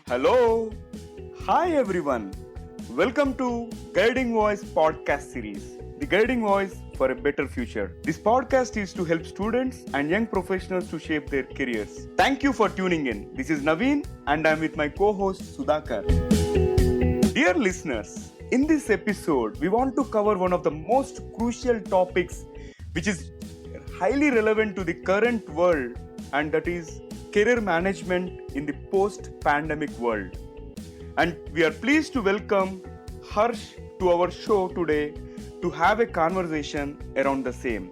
Hello. Hi everyone. Welcome to Guiding Voice podcast series. The Guiding Voice for a Better Future. This podcast is to help students and young professionals to shape their careers. Thank you for tuning in. This is Naveen and I'm with my co-host Sudhakar. Dear listeners, in this episode we want to cover one of the most crucial topics which is highly relevant to the current world, and that is career management in the post-pandemic world. And we are pleased to welcome Harsh to our show today to have a conversation around the same.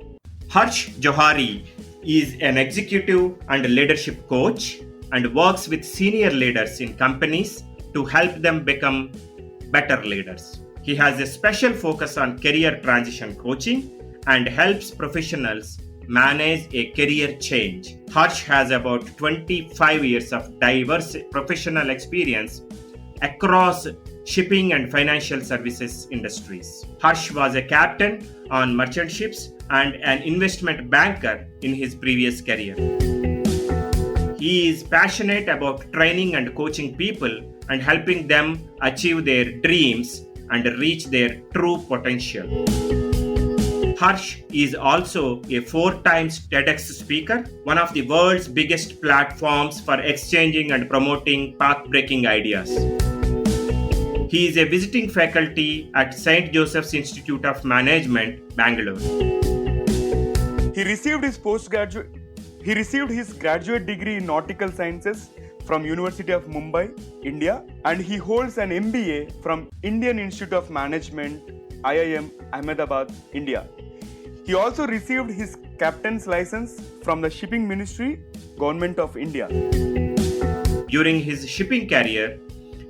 Harsh Johari is an executive and leadership coach and works with senior leaders in companies to help them become better leaders. He has a special focus on career transition coaching and helps professionals manage a career change. Harsh has about 25 years of diverse professional experience across shipping and financial services industries. Harsh was a captain on merchant ships and an investment banker in his previous career. He is passionate about training and coaching people and helping them achieve their dreams and reach their true potential. Harsh is also a 4-time TEDx speaker, one of the world's biggest platforms for exchanging and promoting path-breaking ideas. He is a visiting faculty at St. Joseph's Institute of Management, Bangalore. He received his graduate degree in nautical sciences from University of Mumbai, India, and he holds an MBA from Indian Institute of Management, IIM, Ahmedabad, India. He also received his captain's license from the Shipping Ministry, Government of India. During his shipping career,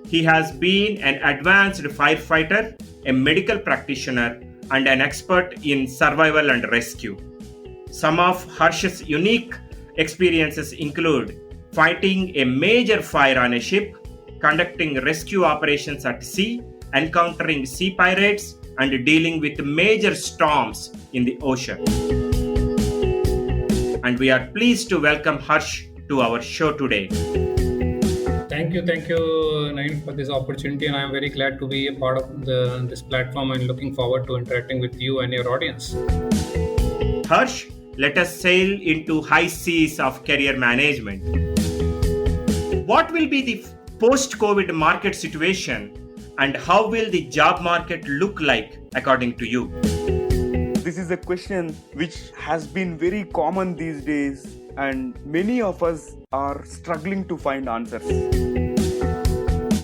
he has been an advanced firefighter, a medical practitioner, and an expert in survival and rescue. Some of Harsh's unique experiences include fighting a major fire on a ship, conducting rescue operations at sea, encountering sea pirates, and dealing with major storms in the ocean. And we are pleased to welcome Harsh to our show today. Thank you, Naeem, for this opportunity, and I'm very glad to be a part of this platform and looking forward to interacting with you and your audience. Harsh, let us sail into high seas of career management. What will be the post-COVID market situation, and how will the job market look like according to you? This is a question which has been very common these days, and many of us are struggling to find answers.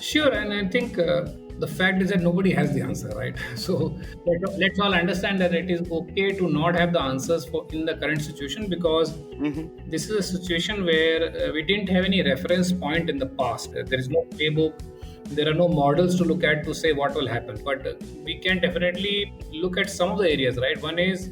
Sure, and I think the fact is that nobody has the answer, right? So let's all understand that it is okay to not have the answers in the current situation, because this is a situation where we didn't have any reference point in the past. There is no playbook. There are no models to look at to say what will happen, but we can definitely look at some of the areas, right? One is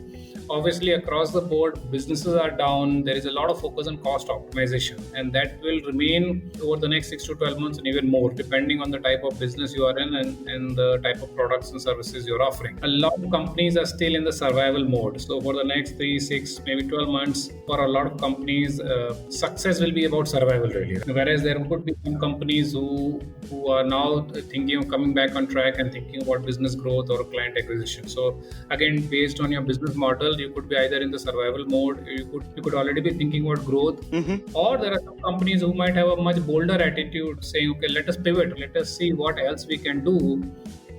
obviously across the board, businesses are down. There is a lot of focus on cost optimization, and that will remain over the next 6 to 12 months and even more, depending on the type of business you are in and the type of products and services you're offering. A lot of companies are still in the survival mode. So for the next 3, 6, maybe 12 months, for a lot of companies, success will be about survival really. Whereas there could be some companies who are now thinking of coming back on track and thinking about business growth or client acquisition. So again, based on your business model, you could be either in the survival mode, you could already be thinking about growth, or there are some companies who might have a much bolder attitude saying, okay, let us pivot, let us see what else we can do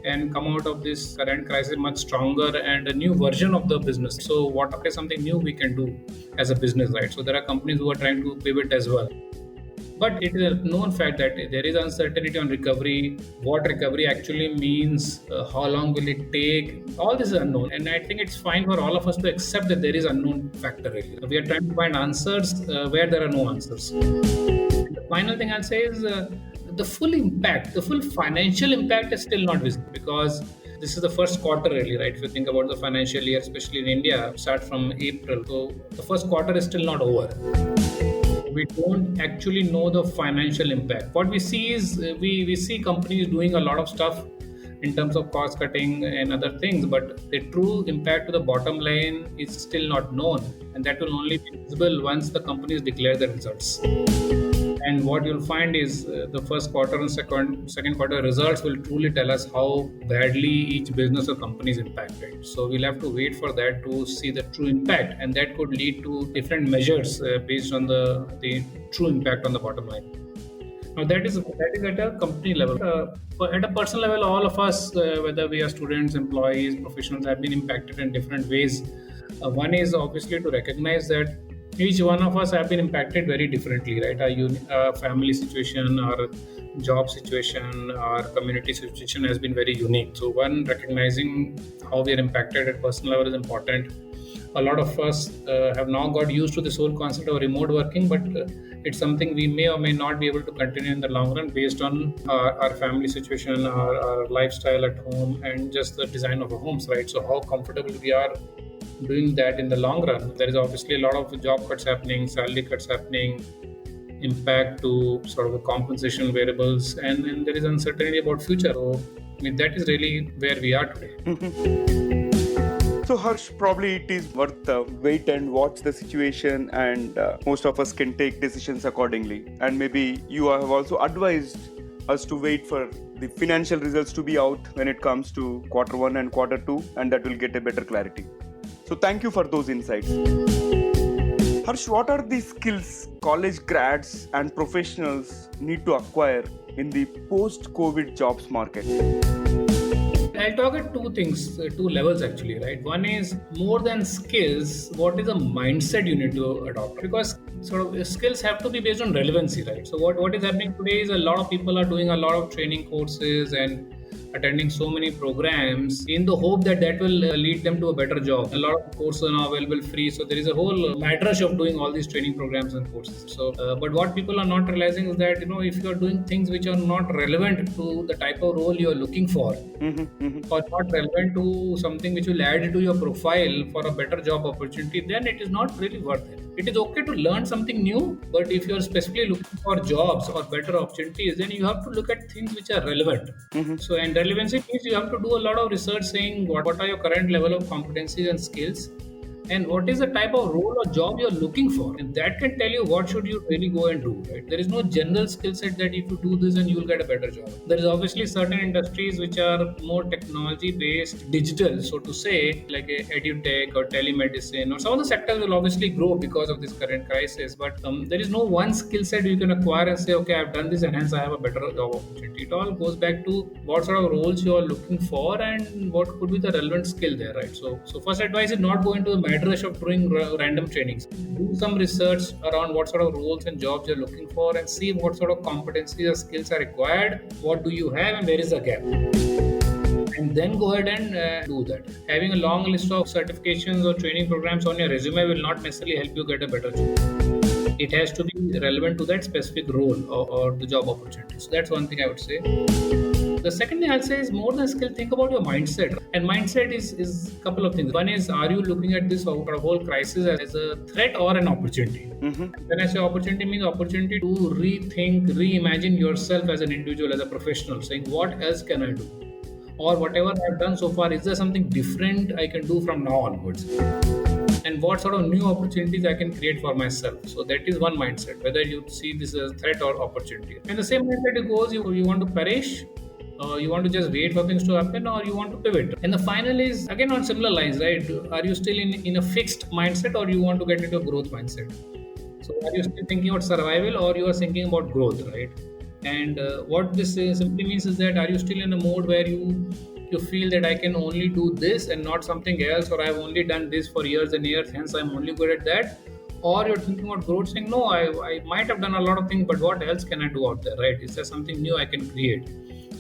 and come out of this current crisis much stronger and a new version of the business. So what is something new we can do as a business, right? So there are companies who are trying to pivot as well. But it is a known fact that there is uncertainty on recovery. What recovery actually means, how long will it take? All this is unknown. And I think it's fine for all of us to accept that there is unknown factor. Really. We are trying to find answers where there are no answers. And the final thing I'll say is the full impact, the full financial impact is still not visible, because this is the first quarter really, right? If you think about the financial year, especially in India, start from April. So the first quarter is still not over. We don't actually know the financial impact. What we see is we see companies doing a lot of stuff in terms of cost cutting and other things, but the true impact to the bottom line is still not known, and that will only be visible once the companies declare the results. And what you'll find is the first quarter and second quarter results will truly tell us how badly each business or company is impacted. So we'll have to wait for that to see the true impact, and that could lead to different measures based on the true impact on the bottom line. Now that is at a company level. But at a personal level, all of us, whether we are students, employees, professionals, have been impacted in different ways. One is obviously to recognize that each one of us have been impacted very differently, right? Our family situation, our job situation, our community situation has been very unique. So one, recognizing how we are impacted at personal level is important. A lot of us have now got used to this whole concept of remote working, but it's something we may or may not be able to continue in the long run based on our family situation, our lifestyle at home, and just the design of our homes, right? So how comfortable we are doing that in the long run. There is obviously a lot of job cuts happening, salary cuts happening, impact to sort of the compensation variables, and there is uncertainty about future. So that is really where we are today. So Harsh, probably it is worth wait and watch the situation, and most of us can take decisions accordingly. And maybe you have also advised us to wait for the financial results to be out when it comes to quarter 1 and quarter 2, and that will get a better clarity. So thank you for those insights. Harsh, what are the skills college grads and professionals need to acquire in the post-COVID jobs market? I'll talk at two things, two levels actually, right? One is more than skills, what is the mindset you need to adopt? Because sort of skills have to be based on relevancy, right? So what is happening today is a lot of people are doing a lot of training courses and attending so many programs in the hope that that will lead them to a better job. A lot of courses are now available free, so there is a whole mad rush of doing all these training programs and courses. So, but what people are not realizing is that if you are doing things which are not relevant to the type of role you are looking for, or not relevant to something which will add to your profile for a better job opportunity, then it is not really worth it. It is okay to learn something new, but if you are specifically looking for jobs or better opportunities, then you have to look at things which are relevant. So, and relevancy means you have to do a lot of research saying what are your current level of competencies and skills, and what is the type of role or job you're looking for, and that can tell you what should you really go and do, right? There is no general skill set that if you do this and you'll get a better job. There is obviously certain industries which are more technology based, digital, so to say, like edutech or telemedicine, or some of the sectors will obviously grow because of this current crisis, but there is no one skill set you can acquire and say, okay, I've done this and hence I have a better job opportunity. It all goes back to what sort of roles you are looking for and what could be the relevant skill there, right? So first advice is not go into the rush of doing random trainings. Do some research around what sort of roles and jobs you're looking for, and see what sort of competencies or skills are required, what do you have, and where is the gap, and then go ahead and do that. Having a long list of certifications or training programs on your resume will not necessarily help you get a better job. It has to be relevant to that specific role or the job opportunity. So that's one thing I would say. The second thing I'll say is more than skill, think about your mindset. And mindset is a couple of things. One is, are you looking at this whole crisis as a threat or an opportunity? When I say opportunity, means opportunity to rethink, reimagine yourself as an individual, as a professional, saying what else can I do? Or whatever I've done so far, is there something different I can do from now onwards? And what sort of new opportunities I can create for myself. So that is one mindset, whether you see this as a threat or opportunity. And the same mindset it goes, you want to perish, you want to just wait for things to happen, or you want to pivot. And the final is again on similar lines, right? Are you still in a fixed mindset, or you want to get into a growth mindset? So are you still thinking about survival, or you are thinking about growth, right? And what this simply means is that, are you still in a mode where you feel that I can only do this and not something else, or I've only done this for years and years, hence I'm only good at that? Or you're thinking about growth, saying, no, I might have done a lot of things, but what else can I do out there, right? Is there something new I can create?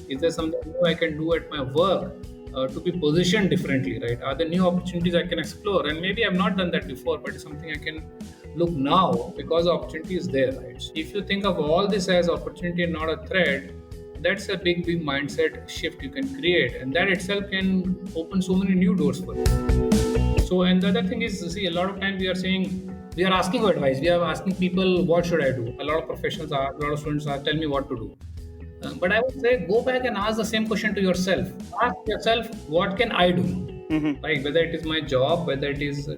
Is there something new I can do at my work to be positioned differently, right? Are there new opportunities I can explore? And maybe I've not done that before, but it's something I can look now because the opportunity is there, right? So if you think of all this as opportunity and not a threat, that's a big mindset shift you can create, and that itself can open so many new doors for you. So, and the other thing is, see, a lot of times we are asking for advice. We are asking people, what should I do? A lot of professionals are, a lot of students are, tell me what to do. But I would say go back and ask the same question to yourself. Ask yourself, what can I do? Right? Whether it is my job, whether it is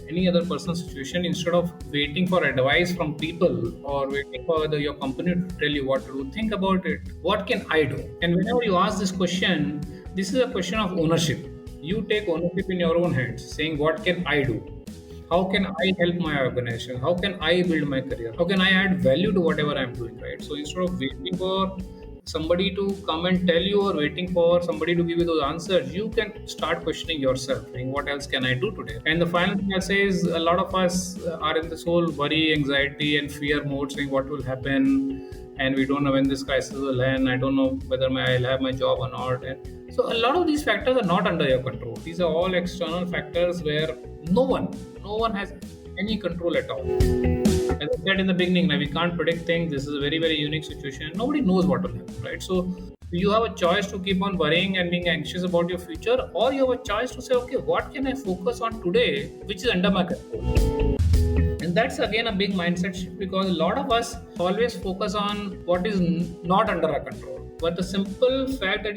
any other personal situation, instead of waiting for advice from people or waiting for your company to tell you what to do, think about it. What can I do? And whenever you ask this question, this is a question of ownership. You take ownership in your own hands, saying, what can I do? How can I help my organization? How can I build my career? How can I add value to whatever I'm doing, right? So instead of waiting for somebody to come and tell you or waiting for somebody to give you those answers, you can start questioning yourself, saying, what else can I do today? And the final thing I say is a lot of us are in this whole worry, anxiety, and fear mode, saying what will happen, and we don't know when this crisis will end. I don't know whether I'll have my job or not. And so a lot of these factors are not under your control. These are all external factors where no one has any control at all. As I said in the beginning, we can't predict things. This is a very, very unique situation. Nobody knows what will happen, right? So you have a choice to keep on worrying and being anxious about your future, or you have a choice to say, okay, what can I focus on today, which is under my control? And that's again a big mindset shift, because a lot of us always focus on what is not under our control. But the simple fact that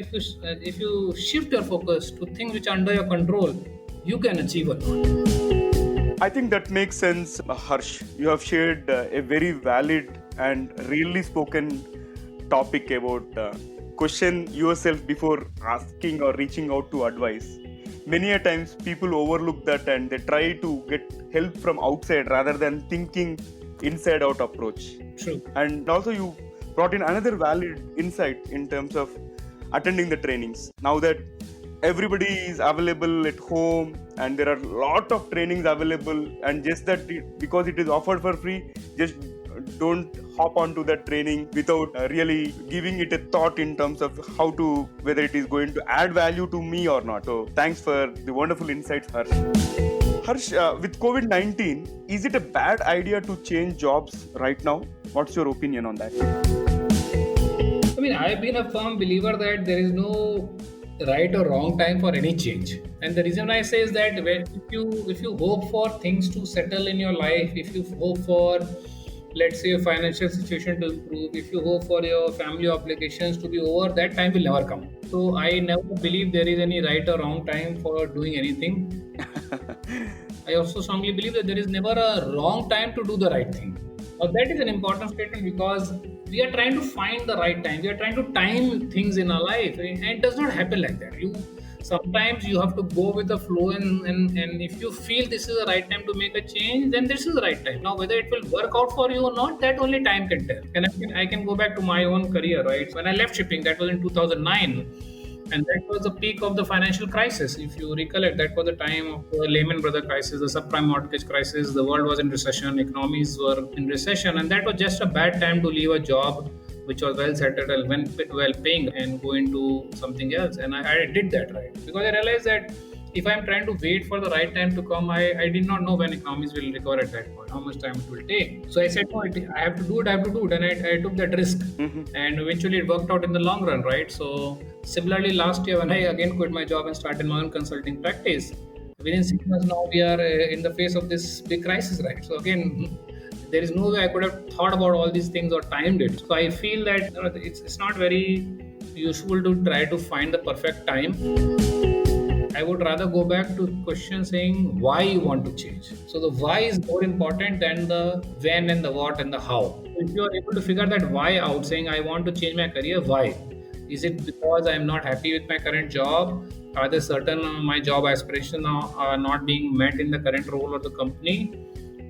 if you shift your focus to things which are under your control, you can achieve a lot. I think that makes sense, Harsh. You have shared a very valid and really spoken topic about question yourself before asking or reaching out to advice. Many a times people overlook that and they try to get help from outside rather than thinking inside out approach. True. And also you brought in another valid insight in terms of attending the trainings. Now that everybody is available at home and there are a lot of trainings available, and just that because it is offered for free, just don't hop onto that training without really giving it a thought in terms of how to, whether it is going to add value to me or not. So thanks for the wonderful insights, Harsh. Harsh, with COVID-19, is it a bad idea to change jobs right now? What's your opinion on that? I've been a firm believer that there is no right or wrong time for any change. And the reason I say is that if you hope for things to settle in your life, if you hope for, let's say, your financial situation to improve, if you hope for your family obligations to be over, that time will never come. So I never believe there is any right or wrong time for doing anything. I also strongly believe that there is never a wrong time to do the right thing. Now that is an important statement, because we are trying to find the right time. We are trying to time things in our life, and it does not happen like that. Sometimes you have to go with the flow, and if you feel this is the right time to make a change, then this is the right time. Now whether it will work out for you or not, that only time can tell. And I can go back to my own career, right? When I left shipping, that was in 2009. And that was the peak of the financial crisis. If you recollect, that was the time of the Lehman Brothers crisis, the subprime mortgage crisis. The world was in recession, economies were in recession, and that was just a bad time to leave a job which was well settled and well paying and go into something else. And I did that, right? Because I realized that if I'm trying to wait for the right time to come, I did not know when economies will recover at that point, how much time it will take. So I said, no, I have to do it, and I took that risk. And eventually it worked out in the long run, right? So similarly, last year when I again quit my job and started my own consulting practice, within 6 months now we are in the face of this big crisis, right? So again, there is no way I could have thought about all these things or timed it. So I feel that it's not very useful to try to find the perfect time. I would rather go back to question saying why you want to change. So the why is more important than the when and the what and the how. If you are able to figure that why out, saying I want to change my career, why? Is it because I am not happy with my current job? Are there certain my job aspirations are not being met in the current role of the company?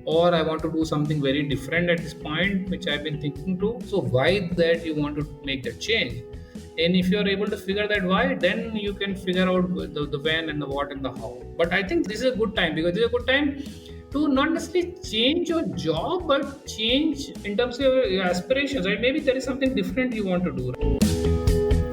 Or I want to do something very different at this point, which I've been thinking to. So why that you want to make that change? And if you're able to figure that why, then you can figure out the when and the what and the how. But I think this is a good time, because this is a good time to not necessarily change your job, but change in terms of your aspirations, right? Maybe there is something different you want to do.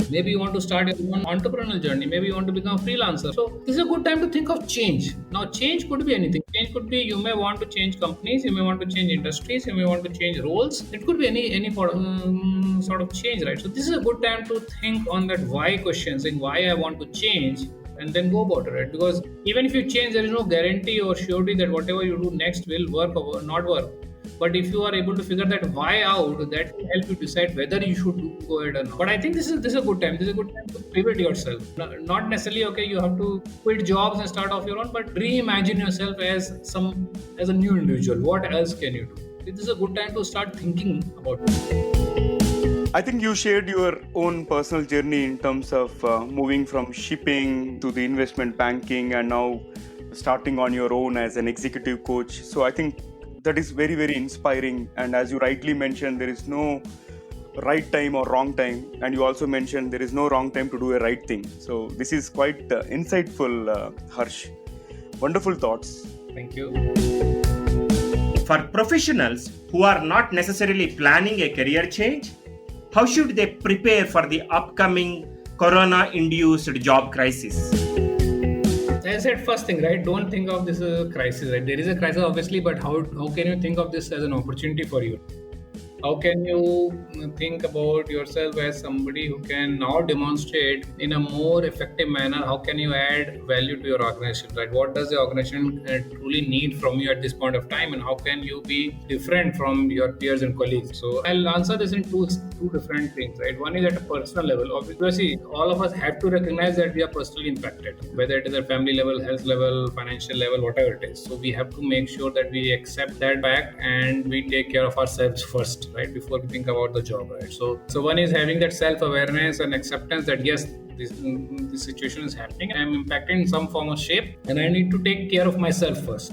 Maybe you want to start your own entrepreneurial journey. Maybe you want to become a freelancer. So this is a good time to think of change. Now, change could be anything. Change could be you may want to change companies, you may want to change industries, you may want to change roles. It could be any sort of change, right? So this is a good time to think on that why question, saying why I want to change, and then go about it, right? Because even if you change, there is no guarantee or surety that whatever you do next will work or not work. But if you are able to figure that why out, that will help you decide whether you should go ahead or not. But I think this is a good time. This is a good time to pivot yourself. Not necessarily okay. You have to quit jobs and start off your own, but reimagine yourself as a new individual. What else can you do? This is a good time to start thinking about it. I think you shared your own personal journey in terms of moving from shipping to the investment banking and now starting on your own as an executive coach. So I think that is very, very inspiring. And as you rightly mentioned, there is no right time or wrong time. And you also mentioned there is no wrong time to do a right thing. So this is quite insightful, Harsh. Wonderful thoughts. Thank you. For professionals who are not necessarily planning a career change, how should they prepare for the upcoming corona-induced job crisis? As I said, first thing, right? Don't think of this as a crisis, right? There is a crisis, obviously, but how can you think of this as an opportunity for you? How can you think about yourself as somebody who can now demonstrate in a more effective manner? How can you add value to your organization, right? What does the organization truly need from you at this point of time, and how can you be different from your peers and colleagues? So I'll answer this in two different things, right? One is at a personal level. Obviously, all of us have to recognize that we are personally impacted, whether it is at family level, health level, financial level, whatever it is. So we have to make sure that we accept that fact and we take care of ourselves first, right, before we think about the job, right? So one is having that self-awareness and acceptance that yes, this situation is happening, I'm impacted in some form or shape, and I need to take care of myself first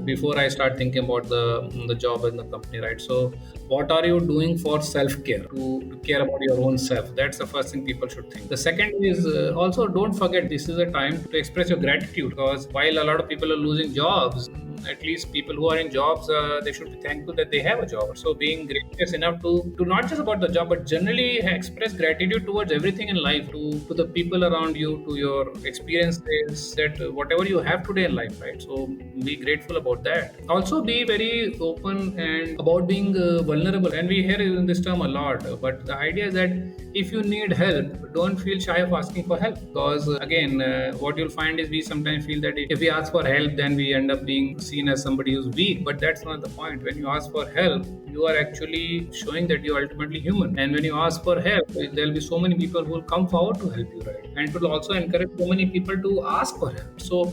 before I start thinking about the job and the company, right? So what are you doing for self-care, to care about your own self? That's the first thing people should think. The second is also, don't forget, this is a time to express your gratitude, because while a lot of people are losing jobs, at least people who are in jobs, they should be thankful that they have a job. So being gracious enough to not just about the job, but generally express gratitude towards everything in life, to the people around you, to your experiences, that whatever you have today in life, right? So be grateful about that. Also be very open and about being vulnerable. And we hear this term a lot, but the idea is that if you need help, don't feel shy of asking for help, because again, what you'll find is we sometimes feel that if we ask for help, then we end up being seen as somebody who's weak, but that's not the point. When you ask for help, you are actually showing that you're ultimately human. And when you ask for help, there'll be so many people who will come forward to help you, right? And it will also encourage so many people to ask for help. So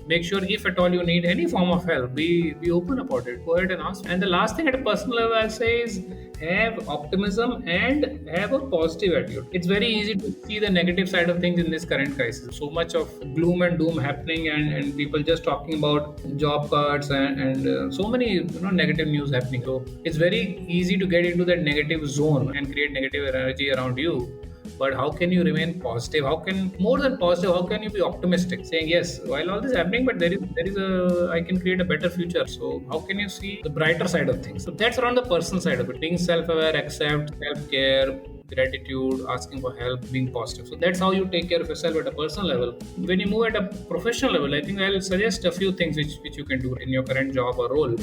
make sure, if at all you need any form of help, be open about it. Go ahead and ask. And the last thing at a personal level I'll say is have optimism and have a positive attitude. It's very easy to see the negative side of things in this current crisis. So much of gloom and doom happening, and people just talking about job cuts and so many negative news happening. So it's very easy to get into that negative zone and create negative energy around you. But how can you remain positive? More than positive, how can you be optimistic? Saying, yes, while all this is happening, but I can create a better future. So how can you see the brighter side of things? So that's around the personal side of it. Being self-aware, accept, self-care, gratitude, asking for help, being positive. So that's how you take care of yourself at a personal level. When you move at a professional level, I think I'll suggest a few things which you can do in your current job or role.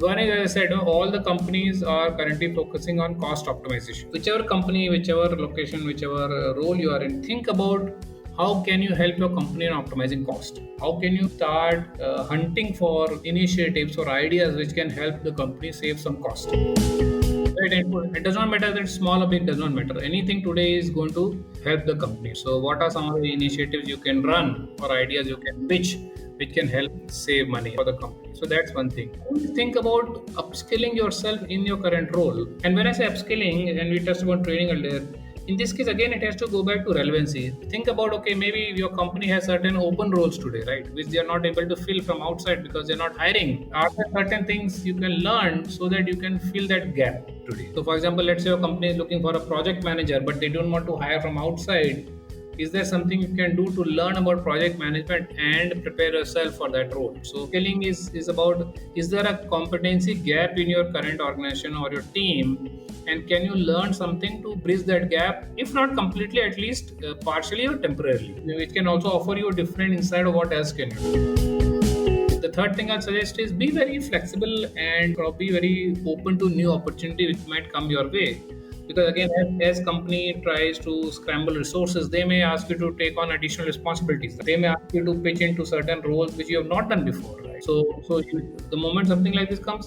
One is, as I said, all the companies are currently focusing on cost optimization. Whichever company, whichever location, whichever role you are in, think about how can you help your company in optimizing cost. How can you start hunting for initiatives or ideas which can help the company save some cost. Right? It does not matter that it's small or big, does not matter. Anything today is going to help the company. So what are some of the initiatives you can run or ideas you can pitch which can help save money for the company? So that's one thing. Think about upskilling yourself in your current role. And when I say upskilling, and we touched about training earlier, in this case, again, it has to go back to relevancy. Think about, okay, maybe your company has certain open roles today, right, which they are not able to fill from outside because they're not hiring. Are there certain things you can learn so that you can fill that gap today? So, for example, let's say your company is looking for a project manager, but they don't want to hire from outside. Is there something you can do to learn about project management and prepare yourself for that role? So skilling is about, is there a competency gap in your current organization or your team? And can you learn something to bridge that gap? If not completely, at least partially or temporarily. It can also offer you a different insight of what else can you do. The third thing I'd suggest is be very flexible and be very open to new opportunity which might come your way. Because again, as company tries to scramble resources, they may ask you to take on additional responsibilities. They may ask you to pitch into certain roles which you have not done before, right? The moment something like this comes,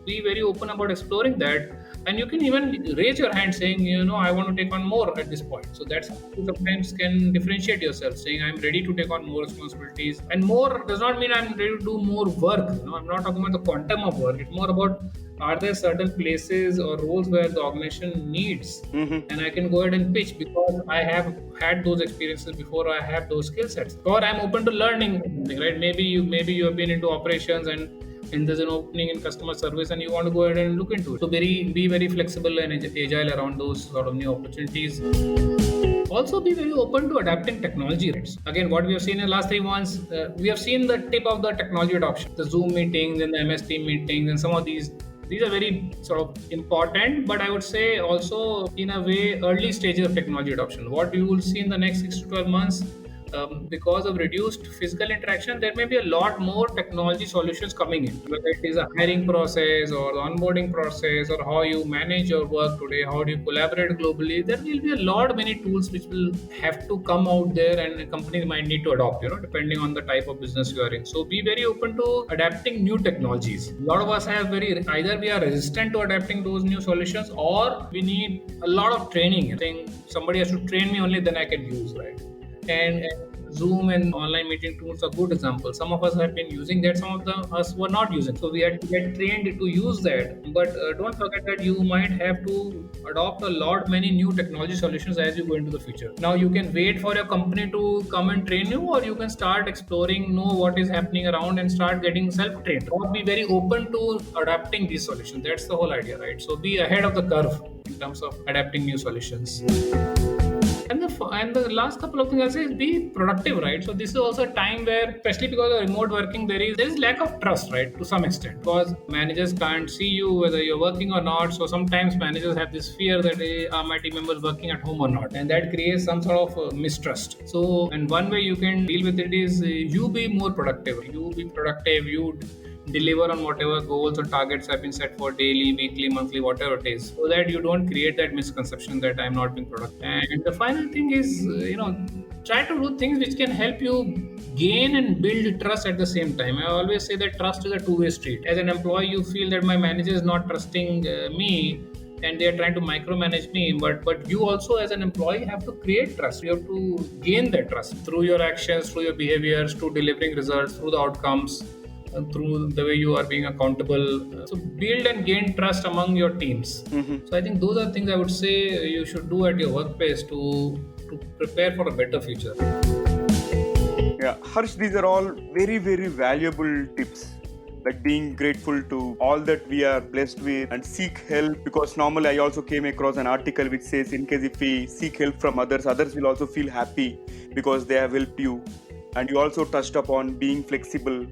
be very open about exploring that, and you can even raise your hand saying, I want to take on more at this point. So that's how you sometimes can differentiate yourself, saying I'm ready to take on more responsibilities. And more does not mean I'm ready to do more work. I'm not talking about the quantum of work. It's more about, are there certain places or roles where the organization needs, and I can go ahead and pitch because I have had those experiences before, I have those skill sets, or I'm open to learning something, right? Maybe you have been into operations, and there's an opening in customer service and you want to go ahead and look into it. So be very flexible and agile around those sort of new opportunities. Also be very open to adapting technology, right? Again, what we have seen in the last 3 months, we have seen the tip of the technology adoption, the Zoom meetings and the MS Team meetings, and some of these are very sort of important, but I would say also in a way early stages of technology adoption. What you will see in the next 6 to 12 months, because of reduced physical interaction, there may be a lot more technology solutions coming in, whether it is a hiring process or the onboarding process, or how you manage your work today, how do you collaborate globally. There will be a lot many tools which will have to come out there, and companies might need to adopt, depending on the type of business you are in. So be very open to adapting new technologies. A lot of us have either we are resistant to adapting those new solutions, or we need a lot of training. I think somebody has to train me, only then I can use, right? And Zoom and online meeting tools are good examples. Some of us have been using that, some of us were not using. So we had to get trained to use that. But don't forget that you might have to adopt many new technology solutions as you go into the future. Now you can wait for your company to come and train you, or you can start exploring, know what is happening around, and start getting self-trained. Or be very open to adapting these solutions. That's the whole idea, right? So be ahead of the curve in terms of adapting new solutions. And the last couple of things I'll say is be productive, right? So this is also a time where, especially because of remote working, there is lack of trust, right? To some extent, because managers can't see you whether you're working or not. So sometimes managers have this fear that, are my team members working at home or not? And that creates some sort of mistrust. So, and one way you can deal with it is you be more productive. You deliver on whatever goals or targets have been set for daily, weekly, monthly, whatever it is, so that you don't create that misconception that I'm not being productive. And the final thing is, try to do things which can help you gain and build trust at the same time. I always say that trust is a two-way street. As an employee, you feel that my manager is not trusting me, and they are trying to micromanage me, but you also as an employee have to create trust. You have to gain that trust through your actions, through your behaviors, through delivering results, through the outcomes, and through the way you are being accountable. So build and gain trust among your teams. So I think those are things I would say you should do at your workplace to prepare for a better future. Yeah, Harsh, these are all very, very valuable tips. Like being grateful to all that we are blessed with and seek help, because normally I also came across an article which says in case if we seek help from others will also feel happy because they have helped you. And you also touched upon being flexible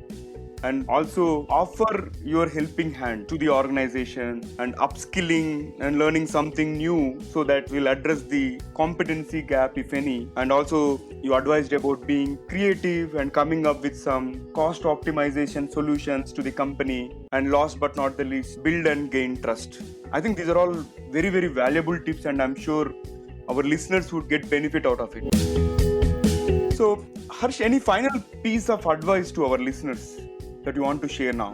and also offer your helping hand to the organization and upskilling and learning something new, so that will address the competency gap, if any. And also you advised about being creative and coming up with some cost optimization solutions to the company. And last but not the least, build and gain trust. I think these are all very, very valuable tips, and I'm sure our listeners would get benefit out of it. So Harsh, any final piece of advice to our listeners that you want to share now?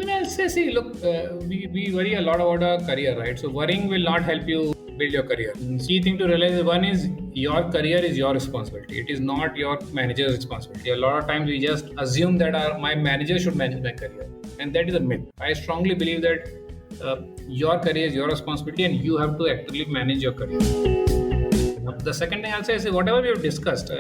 I'll say, see, look, we worry a lot about our career, right? So worrying will not help you build your career. Key thing to realize is, one is your career is your responsibility. It is not your manager's responsibility. A lot of times we just assume that my manager should manage my career, and that is a myth. I strongly believe that your career is your responsibility, and you have to actively manage your career. The second thing I'll say is, whatever we have discussed,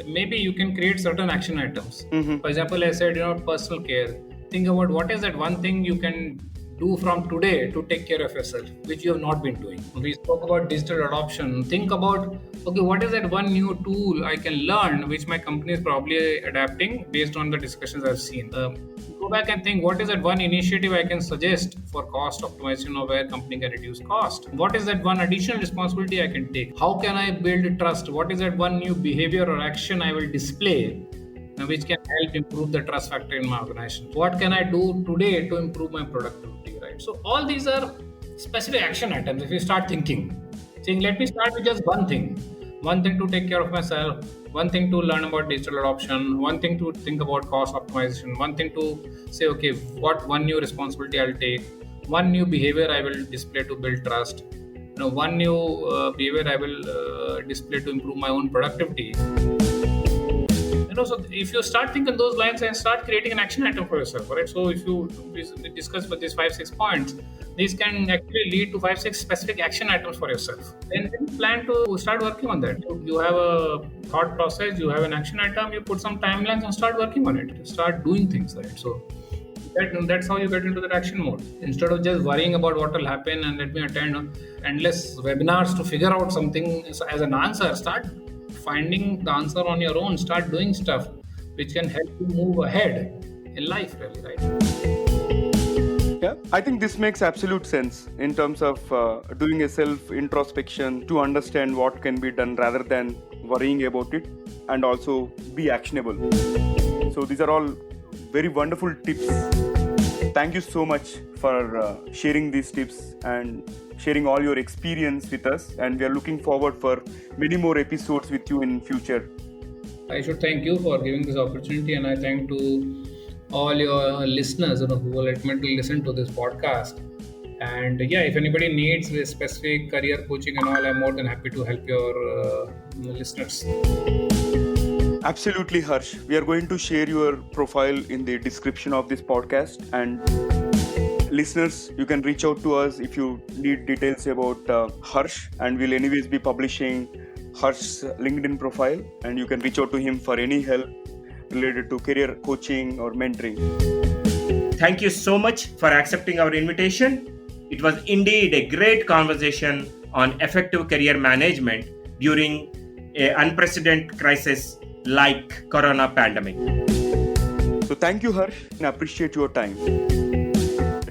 maybe you can create certain action items. For example, I said, personal care. Think about what is that one thing you can do from today to take care of yourself, which you have not been doing. We spoke about digital adoption. Think about, okay, what is that one new tool I can learn, which my company is probably adapting based on the discussions I've seen. Go back and think, what is that one initiative I can suggest for cost optimization, or where company can reduce cost? What is that one additional responsibility I can take? How can I build trust? What is that one new behavior or action I will display which can help improve the trust factor in my organization? What can I do today to improve my productivity, right? So all these are specific action items. If you start thinking, saying, let me start with just one thing to take care of myself, one thing to learn about digital adoption, one thing to think about cost optimization, one thing to say, okay, what one new responsibility I'll take, one new behavior I will display to build trust, one new behavior I will display to improve my own productivity. So if you start thinking those lines and start creating an action item for yourself, right? So if you we discuss for these 5-6 points, these can actually lead to 5-6 specific action items for yourself. Then you plan to start working on that. You have a thought process, you have an action item, you put some timelines and start working on it. Start doing things, right? So that's how you get into that action mode. Instead of just worrying about what will happen and let me attend endless webinars to figure out something as an answer, start finding the answer on your own. Start doing stuff which can help you move ahead in life, really, right? Yeah, I think this makes absolute sense in terms of doing a self introspection to understand what can be done rather than worrying about it, and also be actionable. So these are all very wonderful tips. Thank you so much for sharing these tips and sharing all your experience with us, and we are looking forward for many more episodes with you in future. I should thank you for giving this opportunity, and I thank to all your listeners, who will ultimately listen to this podcast. And yeah, if anybody needs a specific career coaching and all, I'm more than happy to help your listeners. Absolutely, Harsh. We are going to share your profile in the description of this podcast, and listeners, you can reach out to us if you need details about Harsh, and we'll anyways be publishing Harsh's LinkedIn profile, and you can reach out to him for any help related to career coaching or mentoring. Thank you so much for accepting our invitation. It was indeed a great conversation on effective career management during an unprecedented crisis like Corona pandemic. So thank you, Harsh, and I appreciate your time.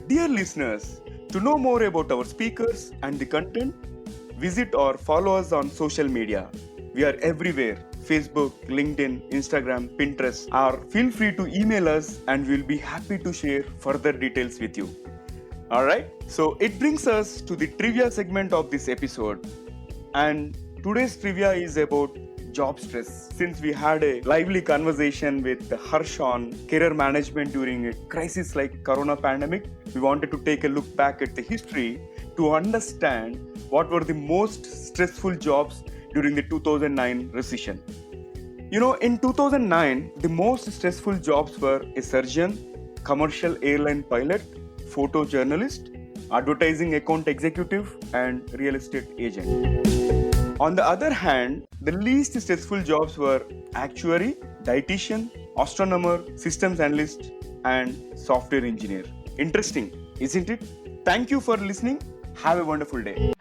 Dear listeners, to know more about our speakers and the content, visit or follow us on social media. We are everywhere: Facebook, LinkedIn, Instagram, Pinterest. Or feel free to email us and we'll be happy to share further details with you. Alright, so it brings us to the trivia segment of this episode. And today's trivia is about job stress. Since we had a lively conversation with Harsh on career management during a crisis like Corona pandemic, we wanted to take a look back at the history to understand what were the most stressful jobs during the 2009 recession. In 2009, the most stressful jobs were a surgeon, commercial airline pilot, photojournalist, advertising account executive, and real estate agent. On the other hand, the least stressful jobs were actuary, dietitian, astronomer, systems analyst, and software engineer. Interesting, isn't it? Thank you for listening. Have a wonderful day.